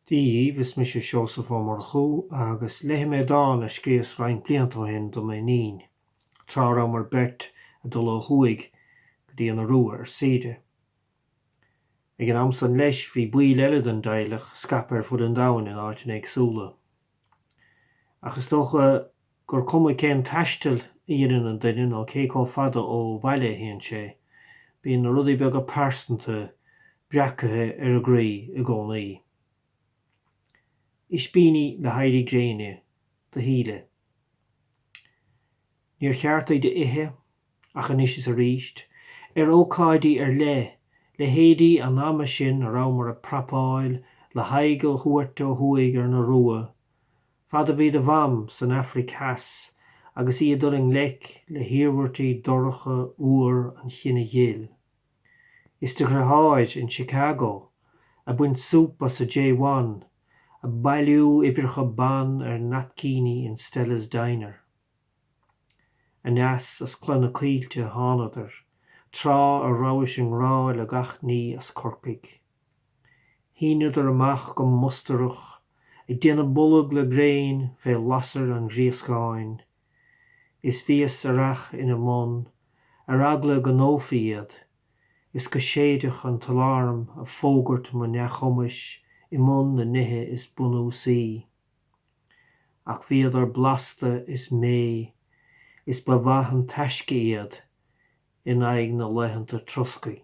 Dí vis mis Seosamh ó Murchú agus leith mé dáin a scríos bhain blianta hen do mé nín. t-aláram bert a dul ó thuaidh go dtí an Iorua ar siide. Ag an amsan leis bhí buil eile den daileach scapar fud an domhain in áit an éagsúla. Agus tócha gur cuma cén taistil íorann an duine ó céá fada ó bhaile híonn sé, bhíonn na rudaí beag a pásanta breacathe ar a grí i gcónaí. Ispíní le hÉirí Gréine de Shíle. Níor cheart de ithe ach anis is Éist, ócáidí ar Leithéidí an ama sin a rabhamar a prapáil le haghaidh thuaidh ó thuaidh ar na Iorua. Fada bí de mham san Afraic Theas agus iad dul ngleic le hiarmhairtí dorcha uair an chinne ghéal. Is de haghaidh in Chicago a buint súpa sa J1 a bailiú ibrecha ban ar natcíní in Stella's Diner. Anois as cluna cílte hánadar, trá a ráis an rá le gach ní as corcaig. Híinadar amach go mustarach, ag déanana bullag le gréin fé lasar an riascáin. Is víos arach ina món, ar agla go nófiad, is go séideach an t-aláram a fógart mo neachomis I món na nithe is bunú sí. Ach fiad ar blasta is mé, is ba bhaith an taisce iad in aig na leitheanta troscaí.